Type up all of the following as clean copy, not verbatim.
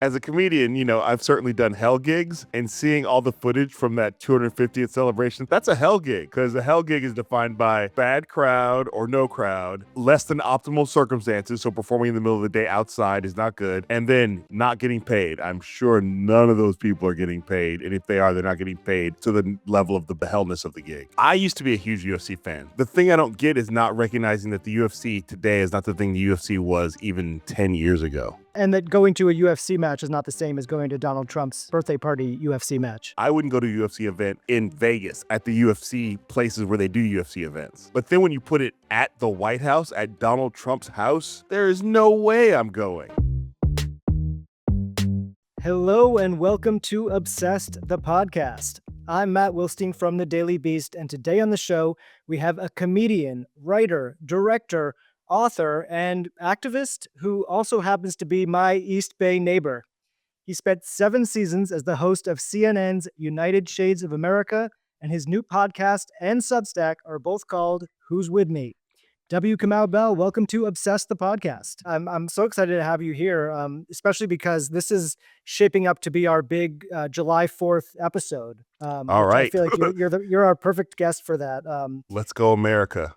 As a comedian, I've certainly done hell gigs, and seeing all the footage from that 250th celebration, that's a hell gig, because a hell gig is defined by bad crowd or no crowd, less than optimal circumstances, so performing in the middle of the day outside is not good, and then not getting paid. I'm sure none of those people are getting paid, and if they are, they're not getting paid to the level of the hellness of the gig. I used to be a huge UFC fan. The thing I don't get is not recognizing that the UFC today is not the thing the UFC was even 10 years ago. And that going to a UFC match is not the same as going to Donald Trump's birthday party UFC match. I wouldn't go to a UFC event in Vegas at the UFC places where they do UFC events. But then when you put it at the White House, at Donald Trump's house, there is no way I'm going. Hello and welcome to Obsessed, the podcast. I'm Matt Wilstein from The Daily Beast, and today on the show, we have a comedian, writer, director, author, and activist who also happens to be my East Bay neighbor. He spent 7 seasons as the host of CNN's United Shades of America, and his new podcast and Substack are both called Who's With Me? Kamau Bell, welcome to Obsessed, the podcast. I'm so excited to have you here, especially because this is shaping up to be our big July 4th episode. All right. I feel like you're our perfect guest for that. Let's go, America.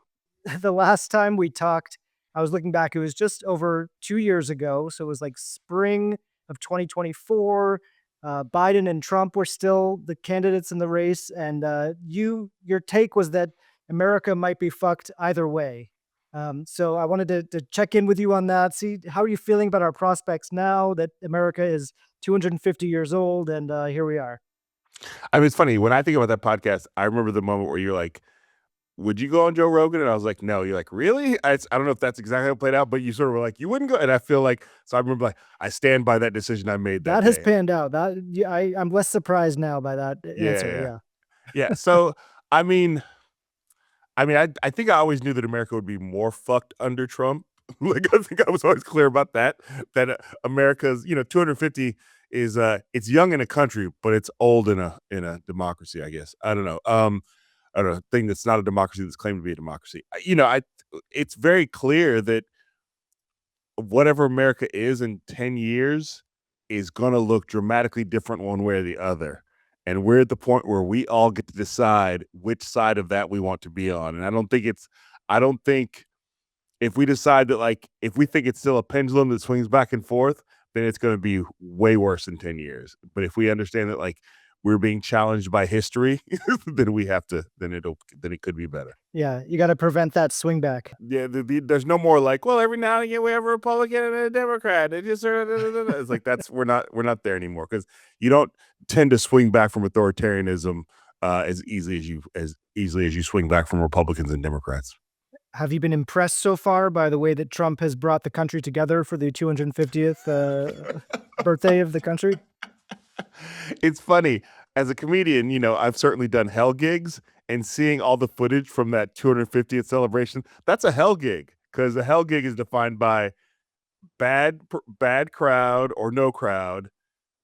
The last time we talked, I was looking back, it was just over 2 years ago. So it was like spring of 2024. Biden and Trump were still the candidates in the race. And your take was that America might be fucked either way. So I wanted to check in with you on that. See, how are you feeling about our prospects now that America is 250 years old and here we are? I mean, it's funny. When I think about that podcast, I remember the moment where you're like, would you go on Joe Rogan? And I was like, no. You're like, really? I don't know if that's exactly how it played out, but you sort of were like, you wouldn't go. And I feel like, so I remember like, I stand by that decision I made that has day. panned out. I'm less surprised now by that answer. Yeah. So, I think I always knew that America would be more fucked under Trump. Like, I think I was always clear about that America's, 250 is, it's young in a country, but it's old in a democracy, I guess. I don't know. A thing that's not a democracy that's claimed to be a democracy. It's very clear that whatever America is in 10 years is going to look dramatically different one way or the other. And we're at the point where we all get to decide which side of that we want to be on. And I don't think if we decide that, like, if we think it's still a pendulum that swings back and forth, then it's going to be way worse in 10 years. But if we understand that, like, we're being challenged by history, then it could be better. Yeah, you got to prevent that swing back. Yeah, there's no more like, well, every now and again we have a Republican and a Democrat. It just it's like we're not there anymore, because you don't tend to swing back from authoritarianism as easily as you swing back from Republicans and Democrats. Have you been impressed so far by the way that Trump has brought the country together for the 250th birthday of the country? It's funny. As a comedian, I've certainly done hell gigs, and seeing all the footage from that 250th celebration, that's a hell gig, because a hell gig is defined by bad crowd or no crowd,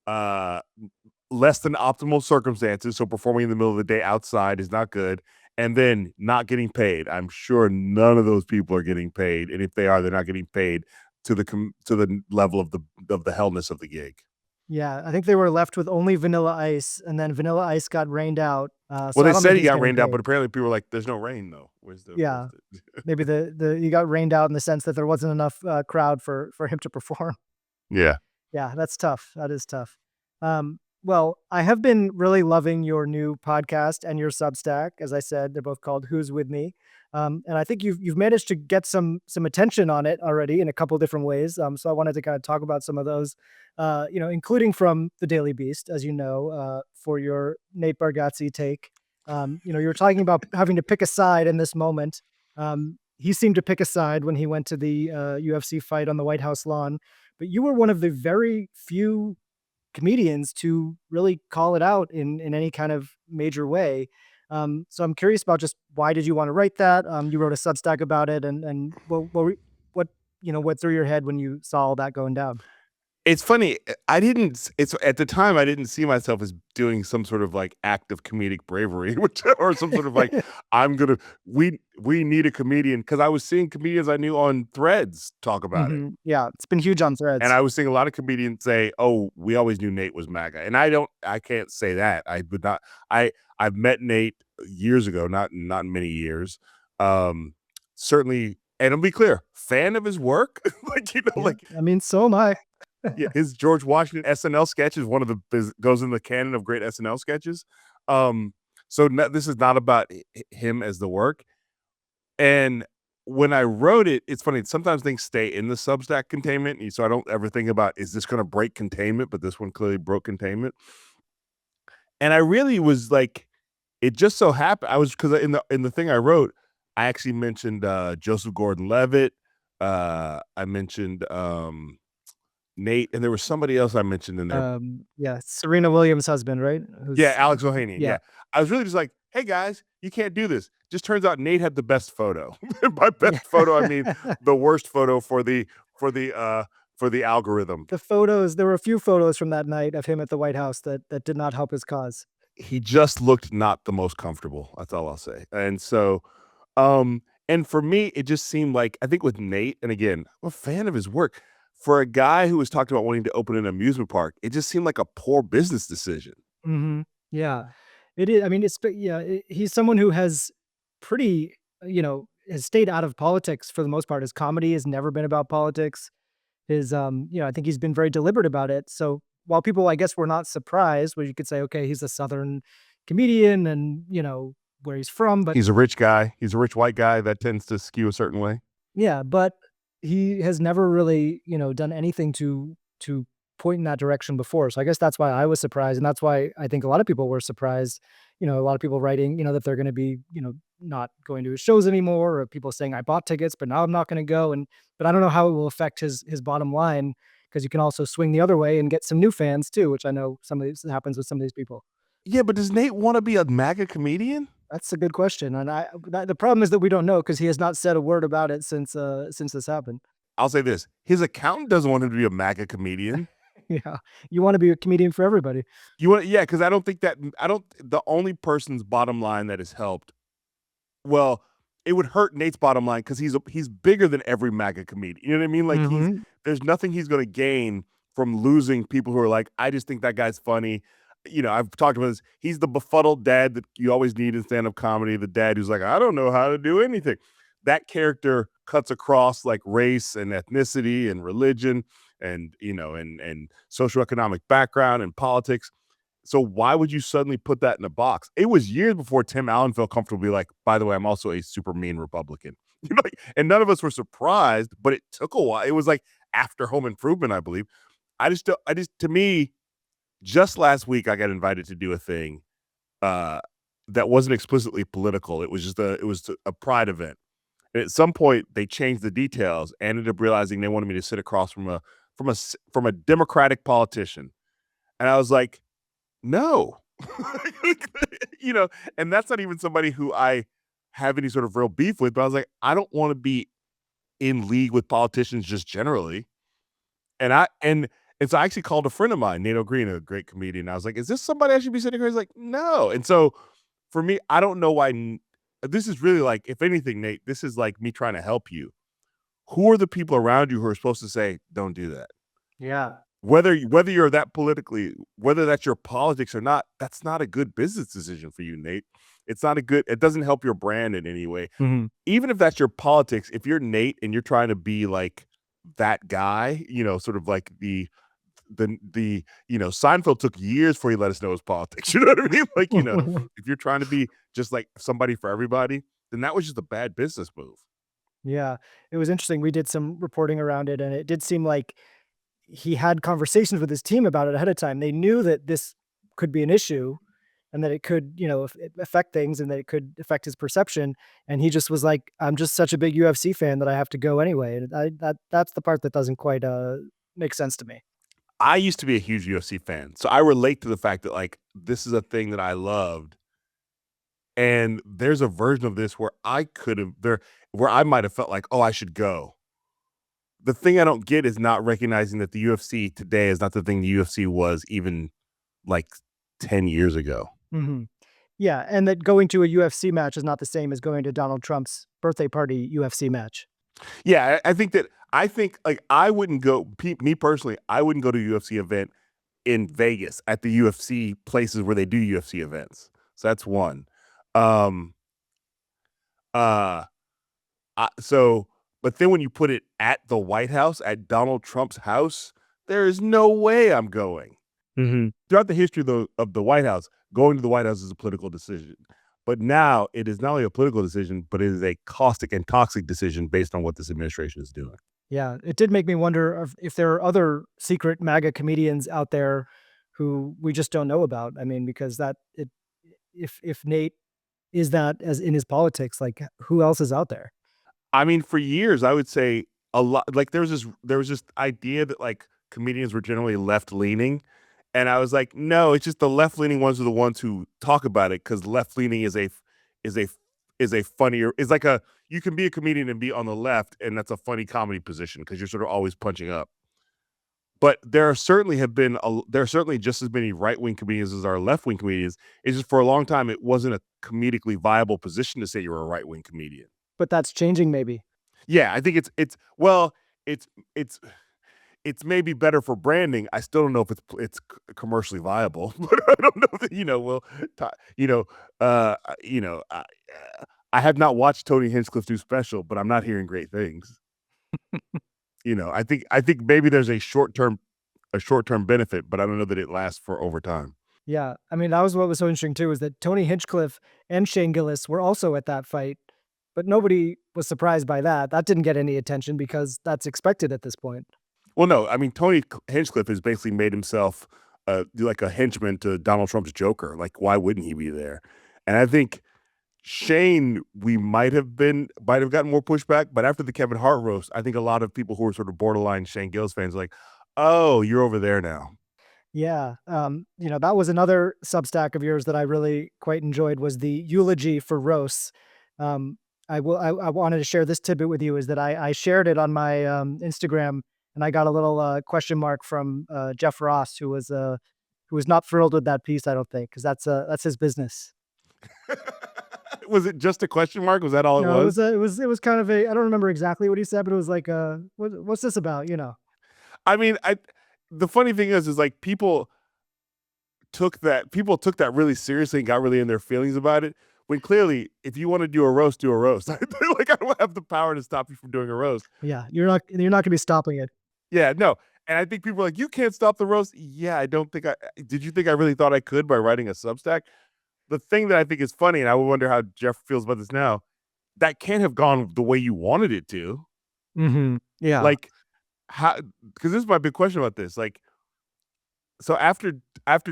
less than optimal circumstances, so performing in the middle of the day outside is not good, and then not getting paid. I'm sure none of those people are getting paid, and if they are, they're not getting paid to the level of the hellness of the gig. Yeah, I think they were left with only Vanilla Ice, and then Vanilla Ice got rained out. Well, they said he got rained out, but apparently people were like, "There's no rain, though." Maybe he got rained out in the sense that there wasn't enough crowd for him to perform. Yeah, that's tough. That is tough. Well, I have been really loving your new podcast and your Substack. As I said, they're both called Who's With Me. And I think you've managed to get some attention on it already in a couple different ways. So I wanted to kind of talk about some of those, including from The Daily Beast, as you know, for your Nate Bargatze take. You were talking about having to pick a side in this moment. He seemed to pick a side when he went to the UFC fight on the White House lawn, but you were one of the very few comedians to really call it out in any kind of major way. So I'm curious about just why did you want to write that? You wrote a Substack about it, and what went through your head when you saw all that going down? It's funny, I didn't it's at the time, I didn't see myself as doing some sort of, like, act of comedic bravery, which or some sort of, like, I'm gonna we need a comedian because I was seeing comedians I knew on Threads talk about it, Yeah, it's been huge on and Threads. I was seeing a lot of comedians say, "Oh, we always knew Nate was MAGA," and I can't say that, I would not I've met Nate years ago, not in many years, um, certainly and I'll be clear, fan of his work, like, Yeah, like I mean, so am I. yeah, his George Washington SNL sketch is one of the goes in the canon of great SNL sketches. Um, so this is not about him as the work. And when I wrote it, it's funny. Sometimes things stay in the Substack containment, so I don't ever think about is this going to break containment. But this one clearly broke containment. And I really was like, it just so happened. I was because in the thing I wrote, I actually mentioned Joseph Gordon-Levitt. I mentioned Nate, and there was somebody else I mentioned in there. Yeah, Serena Williams' husband, right? Yeah, Who's Alex Ohanian, yeah. yeah. I was really just like, "Hey, guys, you can't do this." Just turns out Nate had the best photo. By Yeah. best photo, I mean the worst photo for the, uh for the algorithm. The photos there were a few photos from that night of him at the White House that did not help his cause. He just looked not the most comfortable, that's all I'll say, and so, and for me, it just seemed like I think with Nate, and again, I'm a fan of his work, for a guy who was talked about wanting to open an amusement park, it just seemed like a poor business decision. Yeah. It is I mean, yeah, he's someone who has pretty, has stayed out of politics for the most part. His comedy has never been about politics. I think he's been very deliberate about it. So while people, I guess, were not surprised, where you could say, okay, he's a Southern comedian and, where he's from, but He's a rich guy, he's a rich white guy, that tends to skew a certain way. yeah, but he has never really, done anything to point in that direction before. So I guess that's why I was surprised, and that's why I think a lot of people were surprised. A lot of people writing, that they're going to be, not going to his shows anymore, or people saying I bought tickets, but now I'm not going to go. And but I don't know how it will affect his bottom line because you can also swing the other way and get some new fans too, which I know some of these happens with some of these people. Yeah, but does Nate wanna be a MAGA comedian? That's a good question, and the problem is that we don't know because he has not said a word about it since this happened. I'll say this, his accountant doesn't want him to be a MAGA comedian. Yeah, you want to be a comedian for everybody. You want yeah, because I don't think that I don't the only person's bottom line that has helped well, it would hurt Nate's bottom line because he's bigger than every MAGA comedian. You know what I mean? Like Mhm. there's nothing he's gonna gain from losing people who are like, I just think that guy's funny. I've talked about this. He's the befuddled dad that you always need in stand-up comedy, the dad who's like, I don't know how to do anything. That character cuts across like race and ethnicity and religion and and socioeconomic background and politics. So why would you suddenly put that in a box? It was years before Tim Allen felt comfortable to be like, by the way, I'm also a super mean Republican. And none of us were surprised, but it took a while. It was like after Home Improvement, I believe. I just to me, just last week I got invited to do a thing uh that wasn't explicitly political. It was just a pride event. And at some point they changed the details and ended up realizing they wanted me to sit across from a Democratic politician. And I was like, no. you know, and that's not even somebody who I have any sort of real beef with, but I was like, I don't want to be in league with politicians just generally. And so I actually called a friend of mine, Nate Green, a great comedian. I was like, is this somebody I should be sitting here? He's like, no. And so for me, I don't know why this is really like, if anything, Nate, this is like me trying to help you. Who are the people around you who are supposed to say, don't do that? Yeah. Whether you're that politically whether that's your politics or not, that's not a good business decision for you, Nate. It doesn't help your brand in any way. Mhm. Even if that's your politics, if you're Nate and you're trying to be like that guy, sort of like Seinfeld took years before he let us know his politics. You know what I mean? Like, if you're trying to be just like somebody for everybody, then that was just a bad business move. Yeah, it was interesting. We did some reporting around it, and it did seem like he had conversations with his team about it ahead of time. They knew that this could be an issue and that it could, affect things and that it could affect his perception. And he just was like, "I'm just such a big UFC fan that I have to go anyway." And that's the part that doesn't quite make sense to me. I used to be a huge UFC fan, so I relate to the fact that like this is a thing that I loved. And there's a version of this where I might have felt like, "Oh, I should go." the thing I don't get is not recognizing that the UFC today is not the thing the UFC was even like 10 years ago. Mhm. Yeah, and that going to a UFC match is not the same as going to Donald Trump's birthday party UFC match. Yeah, I think like I wouldn't go me personally, I wouldn't go to a UFC event in Vegas at the UFC places where they do UFC events. So that's one. Um uh so but then when you put it at the White House, at Donald Trump's house, there is no way I'm going. Mhm. Throughout the history of the White House, going to the White House is a political decision. But now it is not only a political decision, but it is a caustic and toxic decision based on what this administration is doing. Yeah, it did make me wonder if there are other secret MAGA comedians out there who we just don't know about. I mean, because that it if Nate is that as in his politics, like who else is out there? I mean, for years, I would say a lot like there was this idea that like comedians were generally left leaning. And I was like, no, it's just the left leaning ones are the ones who talk about it because left leaning is a is a funnier is like a you can be a comedian and be on the left, and that's a funny comedy position because you're sort of always punching up. But there are certainly just as many right wing comedians as are left wing comedians. It's just for a long time it wasn't a comedically viable position to say you're a right wing comedian. But that's changing maybe. Yeah, I think it's well, it's it's it's maybe better for branding. I still don't know if commercially viable, but I don't know that well, you know, you know, I have not watched Tony Hinchcliffe's new special, but I'm not hearing great things. I think maybe there's a short term benefit, but I don't know that it lasts for over time. Yeah, I mean, that was what was so interesting too, is that Tony Hinchcliffe and Shane Gillis were also at that fight, but nobody was surprised by that. That didn't get any attention because that's expected at this point. Well, no, I mean Hinchcliffe has basically made himself like a henchman to Donald Trump's Joker. Like, why wouldn't he be there? And I think Shane, we might have gotten more pushback, but after the Kevin Hart roast, I think a lot of people who were sort of borderline Shane Gillis fans are like, "Oh, you're over there now." Yeah, that was another Substack of yours that I really quite enjoyed was the eulogy for roasts. Um, I wanted to share this tidbit with you is that I shared it on my Instagram and I got a little question mark from Jeff Ross who was not thrilled with that piece. I don't think because that's his business. Was it just a question mark? Was that all it No, was? it was kind of a I don't remember exactly what he said, but it was like what's this about? I mean, I the funny thing is like people took that really seriously and got really in their feelings about it. When clearly, if you want to do a roast, do a roast. Like I don't have the power to stop you from doing a roast. Yeah, you're not gonna be stopping it. Yeah, no. And I think people are like, you can't stop the roast. Yeah, I don't think I did you think I really thought I could by writing a Substack? The thing that I think is funny, and I wonder how Jeff feels about this now, that can't have gone the way you wanted it to. Yeah. Like, how because this is my big question about this. Like, so after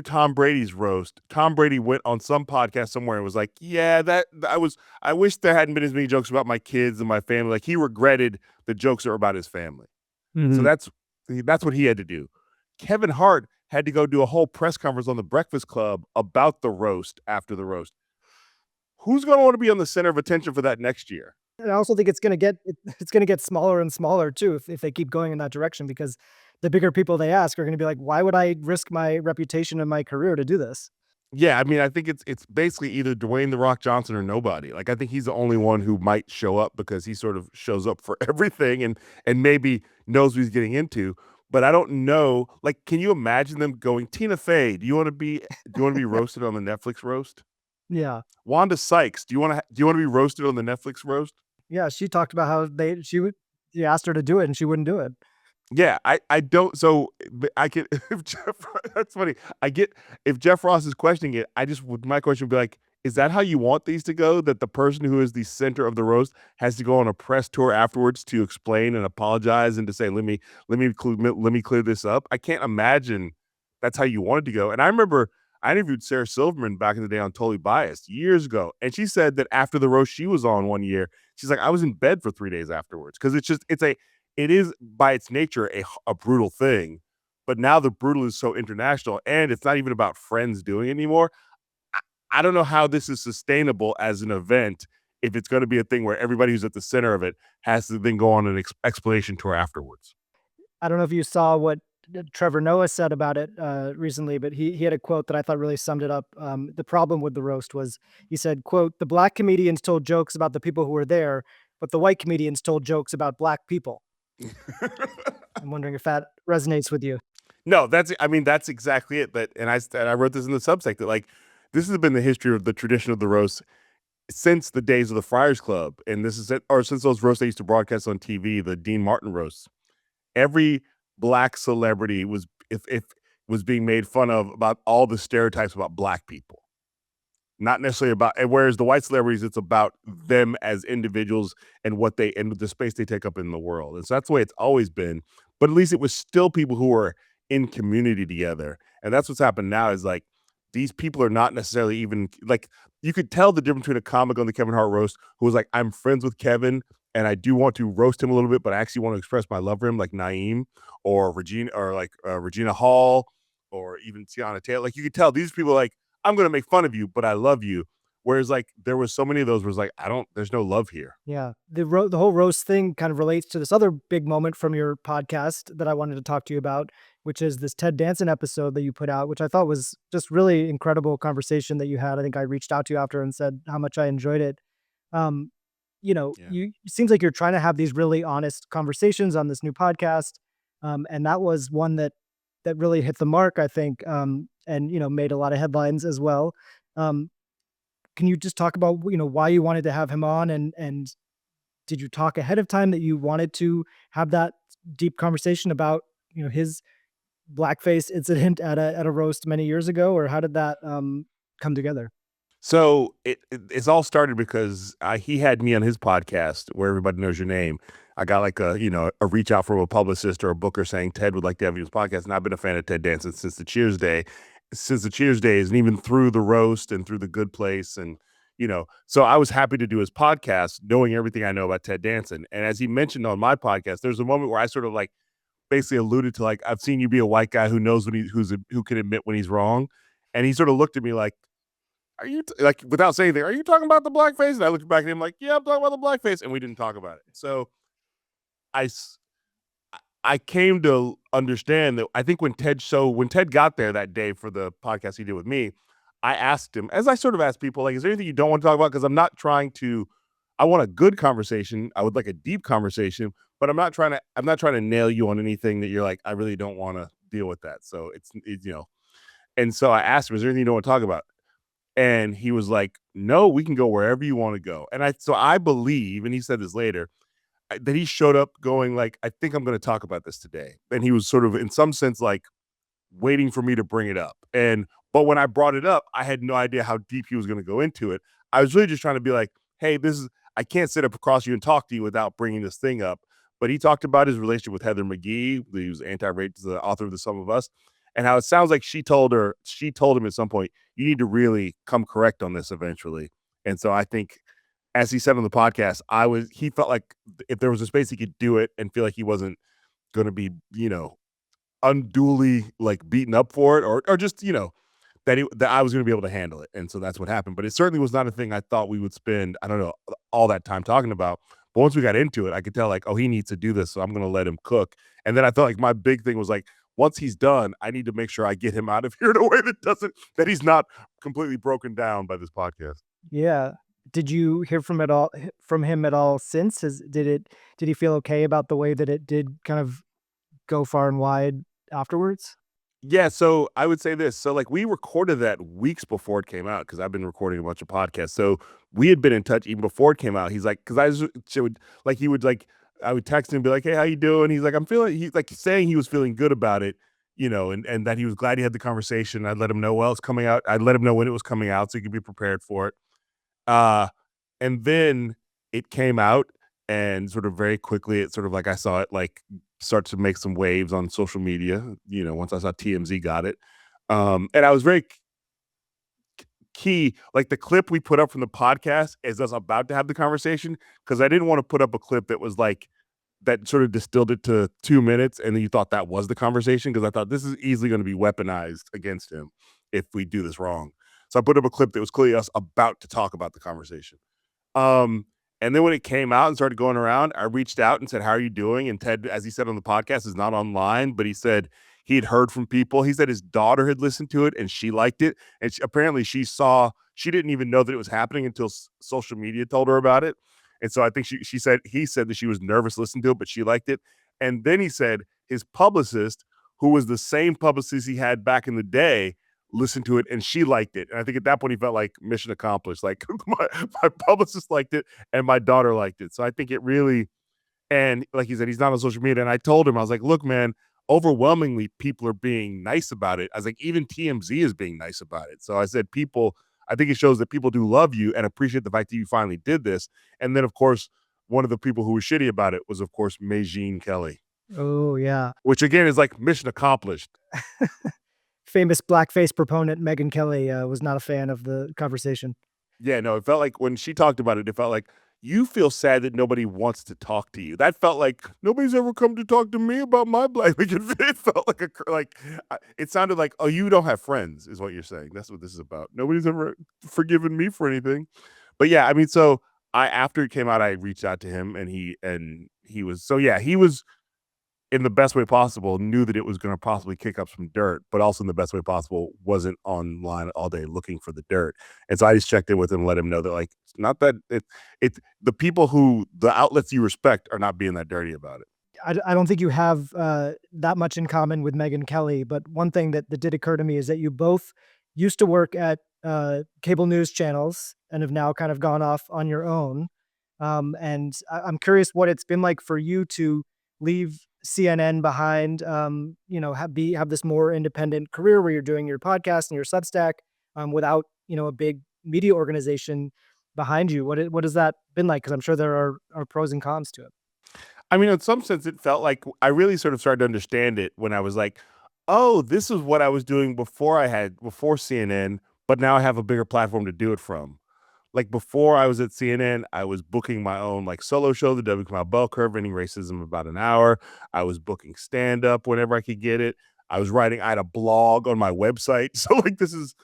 Tom Brady's roast, Tom Brady went on some podcast somewhere and was like, "Yeah, I wish there hadn't been as many jokes about my kids and my family." Like he regretted the jokes are about his family. So Mhm. that's what he had to do. Kevin Hart had to go do a whole press conference on the Breakfast Club about the roast after the roast. Who's going to want to be on the center of attention for that next year? And I also think it's gonna get smaller and smaller too if they keep going in that direction because the bigger people they ask are gonna be like, "Why would I risk my reputation and my career to do this?" Yeah, I mean, I think it's basically either Dwayne the Rock Johnson or nobody. Like I think he's the only one who might show up because he sort of shows up for everything and maybe knows what he's getting into. But I don't know. Like, can you imagine them going, Tina Fey, do you want to be roasted on the Netflix roast? Yeah. Wanda Sykes, do you want to be roasted on the Netflix roast? Yeah, she talked about how she asked her to do it and she wouldn't do it. Yeah, I don't so but I can if Jeff that's funny. I get if Jeff Ross is questioning it, I just would my question would be like, is that how you want these to go? That the person who is the center of the roast has to go on a press tour afterwards to explain and apologize and to say, let me clear this up. I can't imagine that's how you want it to go. And I remember I interviewed Sarah Silverman back in the day on Totally Biased years ago, and she said that after the roast she was on one year, she's like, I was in bed for 3 days afterwards because it is by its nature a brutal thing, but now the brutal is so international and it's not even about friends doing it anymore. I, I don't know how this is sustainable as an event if it's going to be a thing where everybody who's at the center of it has to then go on an explanation tour afterwards. I don't know if you saw what Trevor Noah said about it recently, but he had a quote that I thought really summed it up. The problem with the roast was he said, "quote The black comedians told jokes about the people who were there, but the white comedians told jokes about black people." I'm wondering if that resonates with you. No, that's exactly it. And I wrote this in the Substack that like this has been the history of the tradition of the roast since the days of the Friars Club, and this is it, or since those roasts they used to broadcast on TV, the Dean Martin roasts. Every black celebrity if was being made fun of about all the stereotypes about black people, not necessarily about. And whereas the white celebrities, it's about them as individuals and what they and the space they take up in the world, and so that's the way it's always been. But at least it was still people who were in community together, and that's what's happened now. Is like these people are not necessarily even like you could tell the difference between a comic on the Kevin Hart roast who was like, I'm friends with Kevin and I do want to roast him a little bit, but I actually want to express my love for him, like Naeem or Regina or like Regina Hall or even Tiana Taylor. Like you could tell these people are like, I'm going to make fun of you, but I love you. Whereas like there was so many of those was like, there's no love here. Yeah, the whole roast thing kind of relates to this other big moment from your podcast that I wanted to talk to you about, which is this Ted Danson episode that you put out, which I thought was just really incredible conversation that you had. I think I reached out to you after and said how much I enjoyed it. Um, Yeah. it seems like you're trying to have these really honest conversations on this new podcast, and that was one that really hit the mark, I think, and made a lot of headlines as well. Um, can you just talk about why you wanted to have him on, and did you talk ahead of time that you wanted to have that deep conversation about his blackface incident at a roast many years ago, or how did that come together? So it's all started because he had me on his podcast where everybody knows your name. I got like a reach out from a publicist or a booker saying Ted would like to have you on his podcast, and I've been a fan of Ted Danson since the Cheers days, and even through the roast and through the Good Place, and so I was happy to do his podcast, knowing everything I know about Ted Danson. And as he mentioned on my podcast, there's a moment where I sort of like basically alluded to like I've seen you be a white guy who knows who can admit when he's wrong, and he sort of looked at me like are you like without saying anything? Are you talking about the blackface? And I looked back at him like, yeah, I'm talking about the blackface, and we didn't talk about it. So I s- I came to understand that I think when Ted got there that day for the podcast he did with me, I asked him, as I sort of asked people, like, is there anything you don't want to talk about? Because I'm not trying to. I want a good conversation. I would like a deep conversation, but I'm not trying to nail you on anything that you're like. I really don't want to deal with that. So it's. And so I asked him, is there anything you don't want to talk about? And he was like, "No, we can go wherever you want to go." And I believe, and he said this later, that he showed up going like, "I think I'm going to talk about this today." And he was sort of in some sense like waiting for me to bring it up. But when I brought it up, I had no idea how deep he was going to go into it. I was really just trying to be like, "Hey, I can't sit up across you and talk to you without bringing this thing up." But he talked about his relationship with Heather McGhee, who's anti-rape, the author of The Sum of Us, and how it sounds like she told him at some point, you need to really come correct on this eventually. And so I think, as he said on the podcast, he felt like if there was a space he could do it and feel like he wasn't going to be, unduly like beaten up for it or just, that I was going to be able to handle it. And so that's what happened. But it certainly was not a thing I thought we would spend, I don't know, all that time talking about. But once we got into it, I could tell like, oh, he needs to do this. So I'm going to let him cook. And then I felt like my big thing was like, once he's done, I need to make sure I get him out of here in a way that he's not completely broken down by this podcast. Yeah. Did you hear from him at all since? Did he feel okay about the way that it did kind of go far and wide afterwards? Yeah, so I would say this. So like we recorded that weeks before it came out because I've been recording a bunch of podcasts. So we had been in touch even before it came out. He's like, because she would like he would like I would text him and be like, hey, how you doing? He's like, I'm feeling he's like saying he was feeling good about it, and that he was glad he had the conversation. I'd let him know it's coming out. I'd let him know when it was coming out so he could be prepared for it. Uh and then it came out and sort of very quickly it sort of like I saw it like start to make some waves on social media, once I saw TMZ got it. And I was very key, like the clip we put up from the podcast is us about to have the conversation because I didn't want to put up a clip that was like that sort of distilled it to 2 minutes and then you thought that was the conversation because I thought this is easily going to be weaponized against him if we do this wrong. So I put up a clip that was clearly us about to talk about the conversation. Um, and then when it came out and started going around, I reached out and said, "How are you doing?" And Ted, as he said on the podcast, is not online, but he said he had heard from people. He said his daughter had listened to it and she liked it, and apparently she didn't even know that it was happening until social media told her about it. And so I think she said he said that she was nervous listening to it, but she liked it. And then he said his publicist, who was the same publicist he had back in the day, listened to it and she liked it. And I think at that point he felt like mission accomplished. Like my publicist liked it and my daughter liked it. So I think it really, and like he said, he's not on social media. And I told him, I was like, look, man, overwhelmingly people are being nice about it. I was like, even TMZ is being nice about it. So I said, I think it shows that people do love you and appreciate the fact that you finally did this. And then, of course, one of the people who was shitty about it was, of course, Megyn Kelly, Oh, yeah. which again is like mission accomplished. Famous blackface proponent Megyn Kelly was not a fan of the conversation. Yeah, no, it felt like when she talked about it, it felt like you feel sad that nobody wants to talk to you. That felt like nobody's ever come to talk to me about my black. Like it felt like it sounded like, oh, you don't have friends, is what you're saying. That's what this is about. Nobody's ever forgiven me for anything. But yeah, I mean, so I after it came out, I reached out to him, and he was so yeah, he was in the best way possible, knew that it was going to possibly kick up some dirt, but also in the best way possible, wasn't online all day looking for the dirt. And so I just checked in with him, let him know that like it's not that it the people who the outlets you respect are not being that dirty about it. I don't think you have that much in common with Megyn Kelly, but one thing that did occur to me is that you both used to work at cable news channels and have now kind of gone off on your own. And I'm curious what it's been like for you to leave CNN behind, have this more independent career where you're doing your podcast and your Substack without a big media organization behind you. What has that been like? Because I'm sure there are pros and cons to it. I mean, in some sense, it felt like I really sort of started to understand it when I was like, oh, this is what I was doing before CNN, but now I have a bigger platform to do it from. Like before I was at CNN, I was booking my own like solo show, the Kamau Bell Curve, ending racism about an hour. I was booking stand up whenever I could get it. I had a blog on my website. So like this is,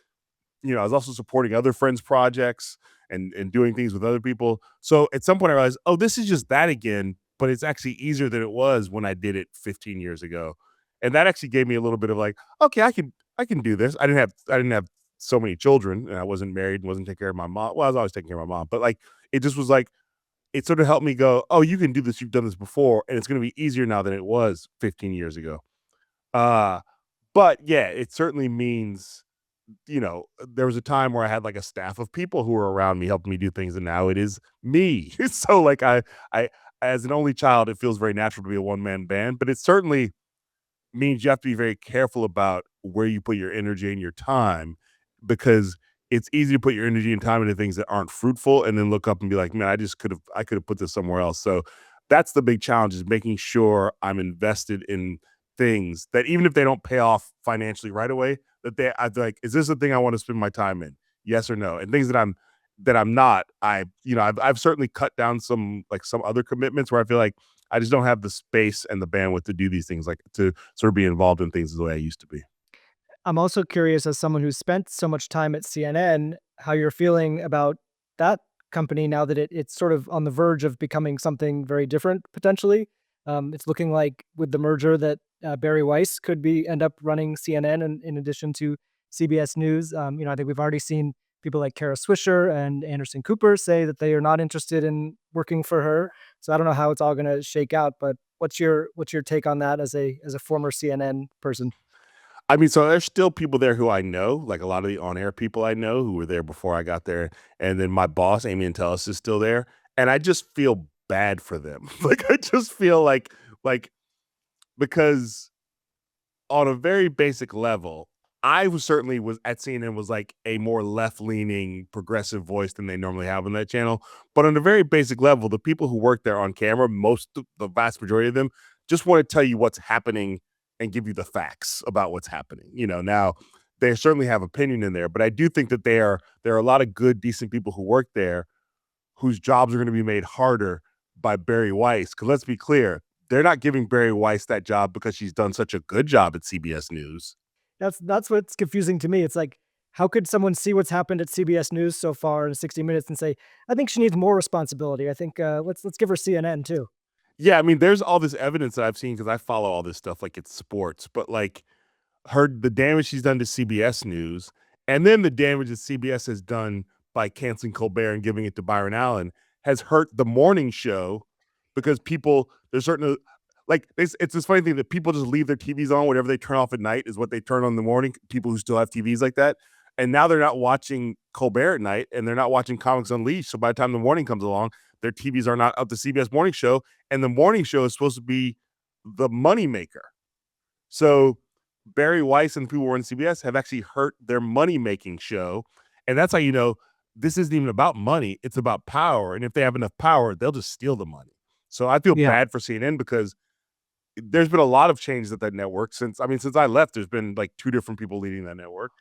I was also supporting other friends' projects and doing things with other people. So at some point I realized, oh, this is just that again, but it's actually easier than it was when I did it 15 years ago. And that actually gave me a little bit of like, okay, I can do this. I didn't have so many children and I wasn't married and wasn't taking care of my mom. Well, I was always taking care of my mom, but like it just was like it sort of helped me go, oh, you can do this. You've done this before, and it's going to be easier now than it was 15 years ago. Uh, but yeah, it certainly means there was a time where I had like a staff of people who were around me helping me do things, and now it is me. So like I as an only child, it feels very natural to be a one man band, but it certainly means you have to be very careful about where you put your energy and your time because it's easy to put your energy and time into things that aren't fruitful and then look up and be like, man, I could have put this somewhere else. So that's the big challenge is making sure I'm invested in things that even if they don't pay off financially right away, that I like, is this a thing I want to spend my time in? Yes or no? And things that I'm not, I've certainly cut down some other commitments where I feel like I just don't have the space and the bandwidth to do these things, like to sort of be involved in things the way I used to be. I'm also curious, as someone who's spent so much time at CNN, how you're feeling about that company now that it's sort of on the verge of becoming something very different potentially. It's looking like with the merger that Barry Weiss could end up running CNN in addition to CBS News. I think we've already seen people like Kara Swisher and Anderson Cooper say that they are not interested in working for her. So I don't know how it's all going to shake out, but what's your take on that as a former CNN person? I mean, so there's still people there who I know, like a lot of the on-air people I know who were there before I got there, and then my boss, Amy Antelis, is still there, and I just feel bad for them. Like, I just feel like because on a very basic level, I was at CNN was like a more left-leaning progressive voice than they normally have on that channel. But on a very basic level, the people who work there on camera, the vast majority of them, just want to tell you what's happening and give you the facts about what's happening. Now they certainly have opinion in there, but I do think that there are a lot of good, decent people who work there whose jobs are going to be made harder by Barry Weiss. Because let's be clear, they're not giving Barry Weiss that job because she's done such a good job at CBS News. That's what's confusing to me. It's like, How could someone see what's happened at CBS News so far in 60 Minutes and say, "I think she needs more responsibility. I think let's give her CNN too." Yeah, I mean, there's all this evidence that I've seen because I follow all this stuff like it's sports, but like heard the damage she's done to CBS News, and then the damage that CBS has done by canceling Colbert and giving it to Byron Allen has hurt the morning show because people there's certain like it's this funny thing that people just leave their TVs on. Whatever they turn off at night is what they turn on in the morning. People who still have TVs like that, and now they're not watching Colbert at night, and they're not watching Comics Unleashed. So by the time the morning comes along, their TVs are not up the CBS morning show, and the morning show is supposed to be the moneymaker. So Barry Weiss and people who run CBS have actually hurt their money making show. And that's how you know this isn't even about money, it's about power. And if they have enough power, they'll just steal the money. So I feel Yeah. bad for CNN because there's been a lot of changes at that network since I left, there's been like two different people leading that network.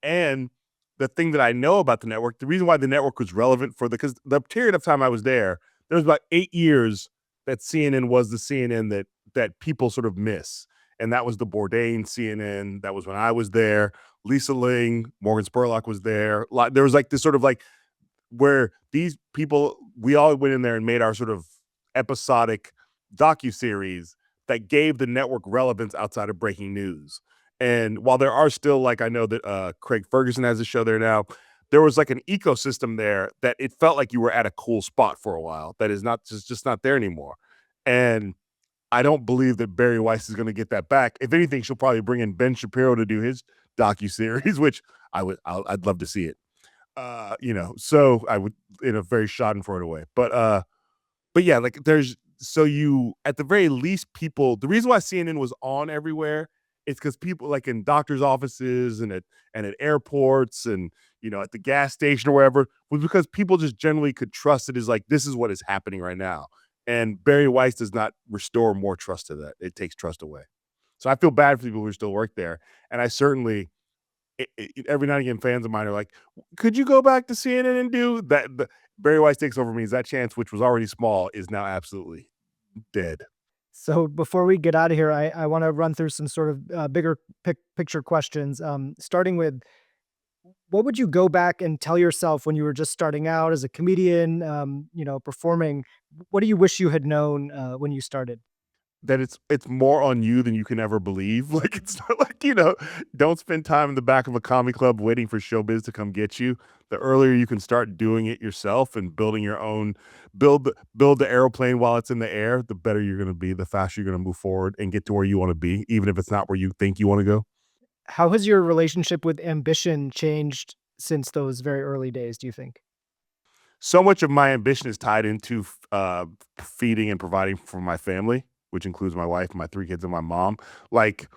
And the thing that I know about the network, the reason why the network was relevant for because the period of time I was there was about 8 years that CNN was the CNN that people sort of miss. And that was the Bourdain CNN. That was when I was there. Lisa Ling, Morgan Spurlock was there. There was like this sort of like where these people, we all went in there and made our sort of episodic docu-series that gave the network relevance outside of breaking news. And while there are still like I know that Craig Ferguson has a show there now, there was like an ecosystem there that it felt like you were at a cool spot for a while that is not just not there anymore. And I don't believe that Barry Weiss is going to get that back. If anything, she'll probably bring in Ben Shapiro to do his docu series, which I'd love to see it. So I would in a very Schadenfreude way. But yeah, like there's so you at the very least people the reason why CNN was on everywhere is because people like in doctors' offices and at airports and at the gas station or wherever was because people just generally could trust it as like this is what is happening right now. And Barry Weiss does not restore more trust to that. It takes trust away. So I feel bad for people who still work there. And I certainly every now and again, fans of mine are like, "Could you go back to CNN and do that?" Barry Weiss takes over means that chance, which was already small, is now absolutely dead. So before we get out of here, I want to run through some sort of bigger picture questions. Starting with, what would you go back and tell yourself when you were just starting out as a comedian, performing? What do you wish you had known when you started? That it's more on you than you can ever believe. Like it's not like don't spend time in the back of a comedy club waiting for showbiz to come get you. The earlier you can start doing it yourself and building your own build the airplane while it's in the air, the better you're going to be, the faster you're going to move forward and get to where you want to be, even if it's not where you think you want to go. How has your relationship with ambition changed since those very early days, do you think? So much of my ambition is tied into feeding and providing for my family, which includes my wife, my three kids, and my mom. Like,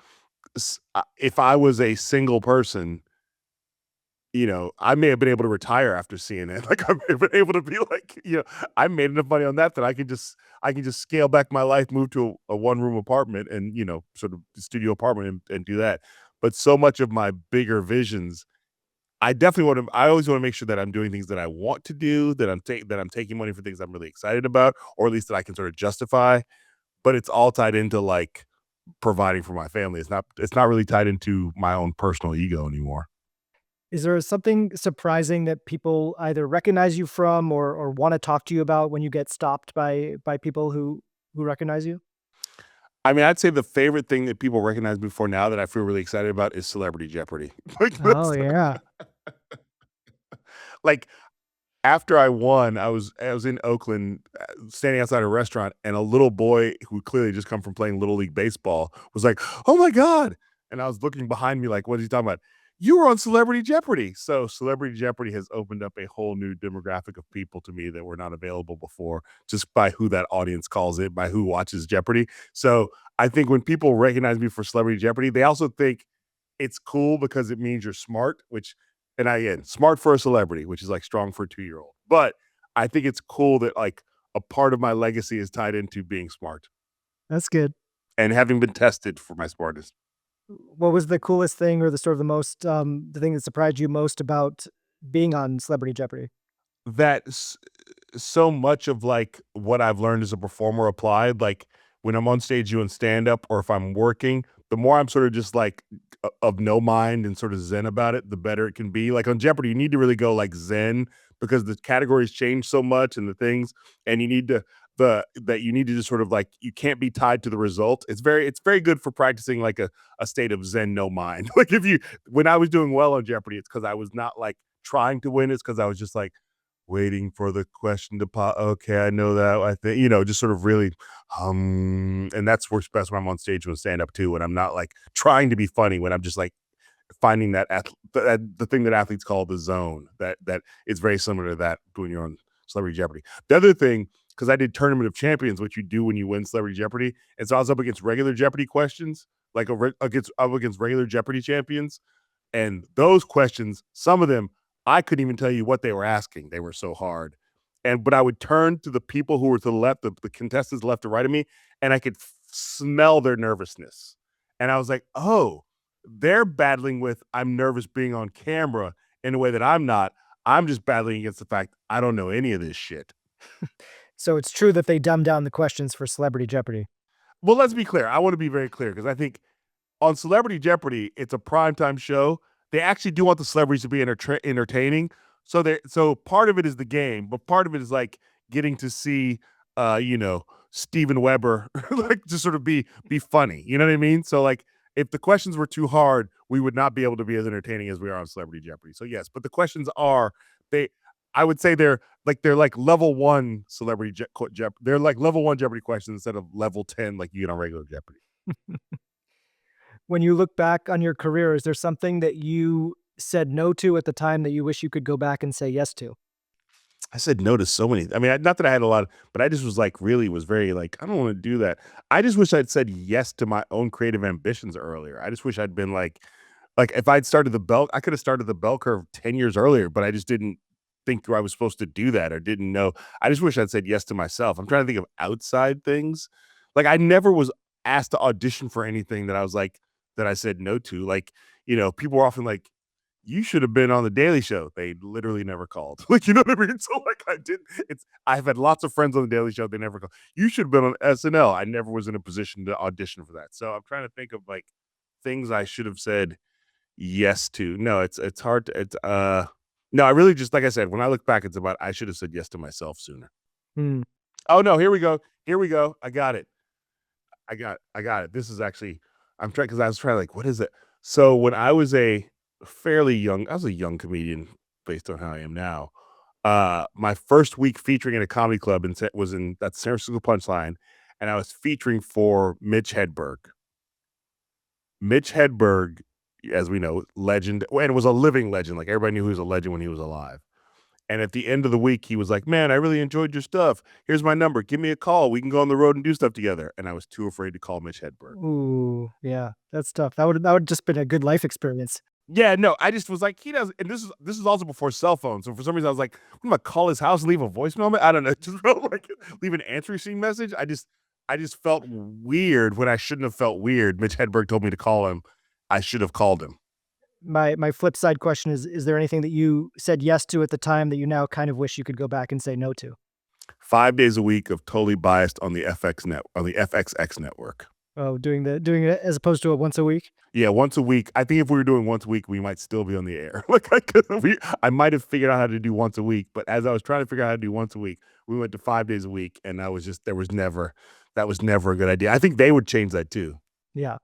if I was a single person, I may have been able to retire after CNN. Like, I may have been able to be like, I made enough money on that I can just scale back my life, move to a one room apartment, and sort of studio apartment and do that. But so much of my bigger visions I always want to make sure that I'm doing things that I want to do, that I'm taking money for things I'm really excited about, or at least that I can sort of justify. But it's all tied into like providing for my family. It's not really tied into my own personal ego anymore. Is there something surprising that people either recognize you from or want to talk to you about when you get stopped by people who recognize you? I mean, I'd say the favorite thing that people recognize me for now that I feel really excited about is Celebrity Jeopardy. Like Oh that's yeah. like after I won, I was in Oakland, standing outside a restaurant, and a little boy who clearly just come from playing little league baseball was like, "Oh my god!" And I was looking behind me like, "What is he talking about?" You were on Celebrity Jeopardy. So Celebrity Jeopardy has opened up a whole new demographic of people to me that were not available before, just by who that audience calls it, by who watches Jeopardy. So I think when people recognize me for Celebrity Jeopardy, they also think it's cool because it means you're smart, which and I again, smart for a celebrity, which is like strong for a 2-year-old. But I think it's cool that like a part of my legacy is tied into being smart That's good. and having been tested for my smartness. What was the coolest thing or the sort of the thing that surprised you most about being on Celebrity Jeopardy? That so much of like what I've learned as a performer applied, like when I'm on stage doing stand up or if I'm working, the more I'm sort of just like of no mind and sort of zen about it, the better it can be. Like on Jeopardy, you need to really go like zen because the categories change so much and the things, and you need to that you need to just sort of like you can't be tied to the result. It's very good for practicing like a state of zen no mind. Like if you when I was doing well on Jeopardy, it's because I was not like trying to win. It's because I was just like waiting for the question to pop. Okay, I know that. I think just sort of really and that's works best when I'm on stage with stand up too. When I'm not like trying to be funny, when I'm just like finding the thing that athletes call the zone. That is very similar to that when you're on Celebrity Jeopardy. The other thing, because I did Tournament of Champions, which you do when you win Celebrity Jeopardy, and so I was up against regular Jeopardy questions, like against regular Jeopardy champions, and those questions, some of them, I couldn't even tell you what they were asking. They were so hard. But I would turn to the people who were to the left, the contestants left to right of me, and I could smell their nervousness. And I was like, oh, they're battling with I'm nervous being on camera in a way that I'm not. I'm just battling against the fact I don't know any of this shit. So it's true that they dumb down the questions for Celebrity Jeopardy. Well, let's be clear. I want to be very clear because I think on Celebrity Jeopardy, it's a primetime show. They actually do want the celebrities to be entertaining. So part of it is the game, but part of it is like getting to see Steven Weber like to sort of be funny. You know what I mean? So like if the questions were too hard, we would not be able to be as entertaining as we are on Celebrity Jeopardy. So yes, but the questions are they I would say they're like level 1 they're like level 1 Jeopardy questions instead of level 10 like you get on regular Jeopardy. When you look back on your career, is there something that you said no to at the time that you wish you could go back and say yes to? I said no to so many. I mean, not that I had a lot, but I just was like, really was very like, I don't want to do that. I just wish I'd said yes to my own creative ambitions earlier. I just wish I'd been like if I'd started I could have started the bell curve 10 years earlier, but I just didn't think I was supposed to do that or didn't know. I just wish I'd said yes to myself. I'm trying to think of outside things. Like I never was asked to audition for anything that I was like, that I said no to. Like, people were often like, you should have been on the Daily Show. They literally never called. Like, you know what I mean? So like I've had lots of friends on the Daily Show. They never called. You should have been on SNL. I never was in a position to audition for that. So I'm trying to think of like things I should have said yes to. No, it's hard to, no, I really just, like I said, when I look back, it's about, I should have said yes to myself sooner. Hmm. Oh no, here we go. Here we go. I got it. I got it. This is actually, I'm trying, because I was trying like, what is it? So when I was I was a young comedian based on how I am now. My first week featuring in a comedy club was in that San Francisco Punchline, and I was featuring for Mitch Hedberg. Mitch Hedberg, as we know, legend, and was a living legend. Like everybody knew he was a legend when he was alive. And at the end of the week, he was like, "Man, I really enjoyed your stuff. Here's my number. Give me a call. We can go on the road and do stuff together." And I was too afraid to call Mitch Hedberg. Ooh, yeah, that's tough. That would just been a good life experience. Yeah, no, I just was like, he does, and this is also before cell phones. So for some reason, I was like, I'm gonna call his house, and leave a voicemail. I don't know, just felt like leave an answering machine message. I just felt weird when I shouldn't have felt weird. Mitch Hedberg told me to call him. I should have called him. My flip side question is there anything that you said yes to at the time that you now kind of wish you could go back and say no to? 5 days a week of totally biased on the FXX network. Oh, doing it as opposed to a once a week? Yeah, once a week. I think if we were doing once a week, we might still be on the air. I might have figured out how to do once a week, but as I was trying to figure out how to do once a week, we went to 5 days a week, and that was never a good idea. I think they would change that too. Yeah.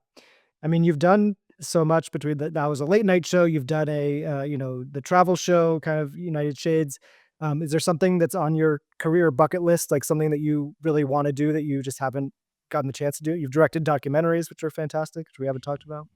I mean, you've done so much between that was a late night show. You've done the travel show, kind of United Shades. Is there something that's on your career bucket list, like something that you really want to do that you just haven't gotten the chance to do? You've directed documentaries, which are fantastic, which we haven't talked about.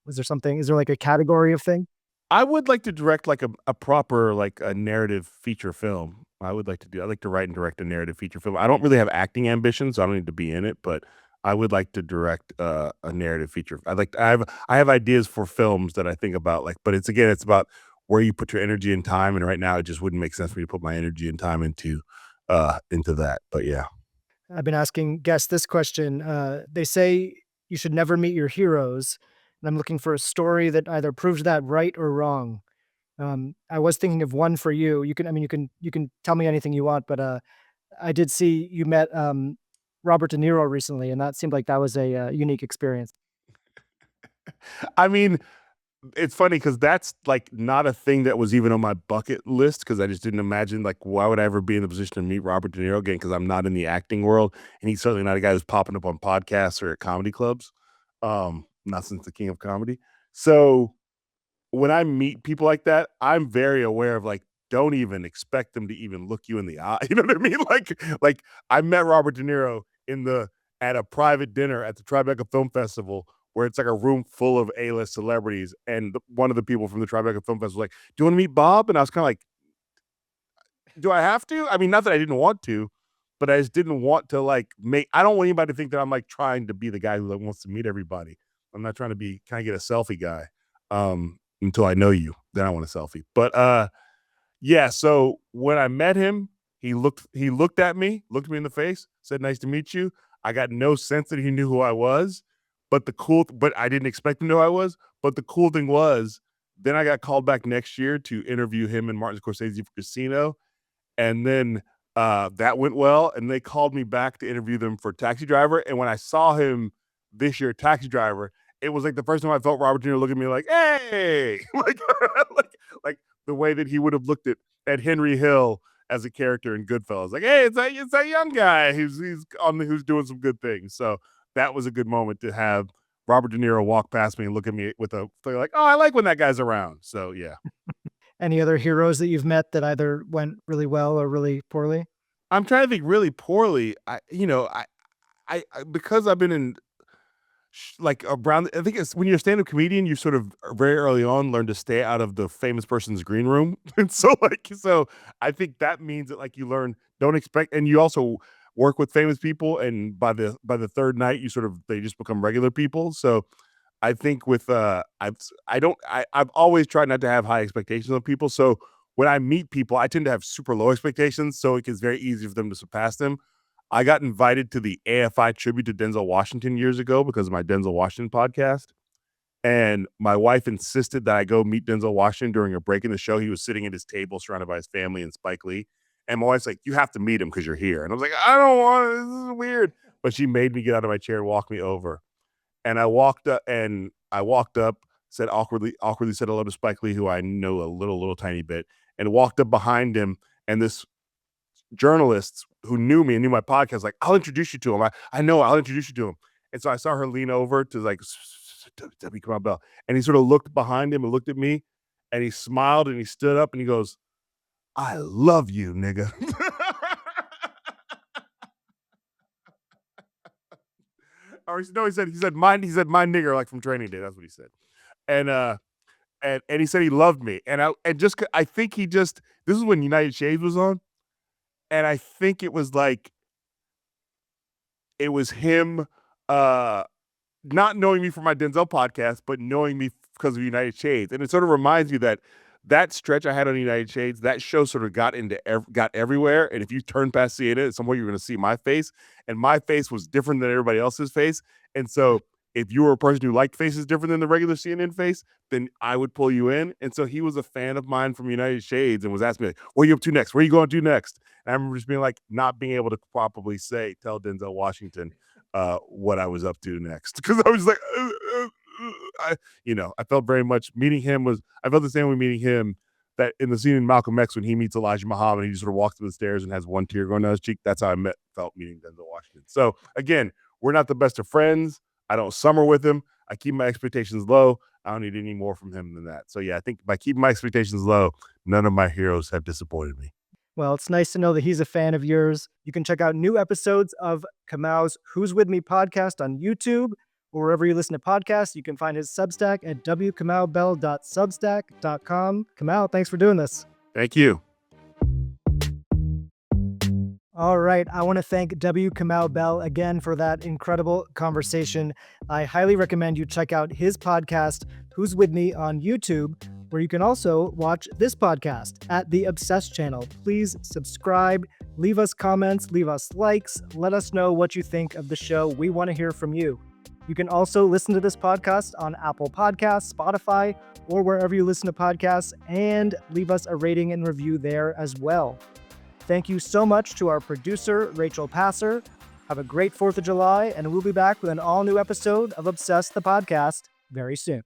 Is there like a category of thing? I would like to direct like a proper like a narrative feature film. I like to write and direct a narrative feature film. I don't really have acting ambitions, so I don't need to be in it, but I would like to direct a narrative feature. I have ideas for films that I think about, like, but it's about where you put your energy and time, and right now it just wouldn't make sense for me to put my energy and time into that. But yeah. I've been asking guests this question. They say you should never meet your heroes, and I'm looking for a story that either proves that right or wrong. I was thinking of one for you. You can tell me anything you want, but I did see you met Robert De Niro recently, and that seemed like that was a unique experience. I mean, it's funny because that's like not a thing that was even on my bucket list because I just didn't imagine like why would I ever be in the position to meet Robert De Niro again because I'm not in the acting world and he's certainly not a guy who's popping up on podcasts or at comedy clubs. Not since the king of comedy. So when I meet people like that, I'm very aware of like, don't even expect them to even look you in the eye. You know what I mean? Like I met Robert De Niro in the at a private dinner at the Tribeca Film Festival where it's like a room full of A-list celebrities, and one of the people from the Tribeca Film Festival was like, "Do you want to meet Bob?" And I was kind of like, "Do I have to?" I mean, not that I didn't want to, but I just didn't want to like make. I don't want anybody to think that I'm like trying to be the guy who like, wants to meet everybody. I'm not trying to be kind of get a selfie guy until I know you. Then I want a selfie. But yeah, so when I met him, he looked at me, looked me in the face, said, "Nice to meet you." I got no sense that he knew who I was, but I didn't expect him to know who I was. But the cool thing was, then I got called back next year to interview him and Martin Scorsese for Casino, and then that went well, and they called me back to interview them for Taxi Driver. And when I saw him this year, Taxi Driver, it was like the first time I felt Robert De Niro look at me like, "Hey," like, like the way that he would have looked at Henry Hill as a character in Goodfellas, like, "Hey, it's that young guy who's doing some good things." So that was a good moment to have Robert De Niro walk past me and look at me with a like, "Oh, I like when that guy's around." So yeah. Any other heroes that you've met that either went really well or really poorly? I'm trying to think really poorly. Because I've been in like around, I think it's when you're a stand-up comedian, you sort of very early on learn to stay out of the famous person's green room. And so I think that means that like you learn, don't expect, and you also work with famous people, and by the third night, you sort of they just become regular people. So I think with I've always tried not to have high expectations of people. So when I meet people, I tend to have super low expectations, so it gets very easy for them to surpass them. I got invited to the AFI tribute to Denzel Washington years ago because of my Denzel Washington podcast. And my wife insisted that I go meet Denzel Washington during a break in the show. He was sitting at his table surrounded by his family and Spike Lee. And my wife's like, "You have to meet him because you're here." And I was like, "I don't want to. This is weird." But she made me get out of my chair and walk me over. And I walked up, said awkwardly said hello to Spike Lee, who I know a little tiny bit, and walked up behind him. And this journalist who knew me and knew my podcast, like, "I'll introduce you to him. I know, I'll introduce you to him." And so I saw her lean over to like W. Kamau Bell. And he sort of looked behind him and looked at me and he smiled and he stood up and he goes, "I love you, nigga." Or no, he said my nigger like from Training Day. That's what he said. And and he said he loved me. I think he just this is when United Shades was on. And I think it was him uh not knowing me from my Denzel podcast, but knowing me because of United Shades. And it sort of reminds you that that stretch I had on United Shades, that show sort of got everywhere. And if you turn past seeing it, somewhere you're going to see my face, and my face was different than everybody else's face. And so if you were a person who liked faces different than the regular CNN face, then I would pull you in. And so he was a fan of mine from United Shades and was asking me, like, "What are you up to next? Where are you going to do next?" And I remember just being like, not being able to probably tell Denzel Washington what I was up to next because I was like, I felt very much meeting him was I felt the same way meeting him that in the scene in Malcolm X when he meets Elijah Muhammad, he just sort of walks to the stairs and has one tear going down his cheek. That's how felt meeting Denzel Washington. So again, we're not the best of friends. I don't summer with him. I keep my expectations low. I don't need any more from him than that. So yeah, I think by keeping my expectations low, none of my heroes have disappointed me. Well, it's nice to know that he's a fan of yours. You can check out new episodes of Kamau's Who's With Me podcast on YouTube or wherever you listen to podcasts. You can find his Substack at wkamaubell.substack.com. Kamau, thanks for doing this. Thank you. All right. I want to thank W. Kamau Bell again for that incredible conversation. I highly recommend you check out his podcast, Who's With Me, on YouTube, where you can also watch this podcast at the Obsessed channel. Please subscribe, leave us comments, leave us likes, let us know what you think of the show. We want to hear from you. You can also listen to this podcast on Apple Podcasts, Spotify, or wherever you listen to podcasts, and leave us a rating and review there as well. Thank you so much to our producer, Rachel Passer. Have a great 4th of July, and we'll be back with an all-new episode of Obsessed the Podcast very soon.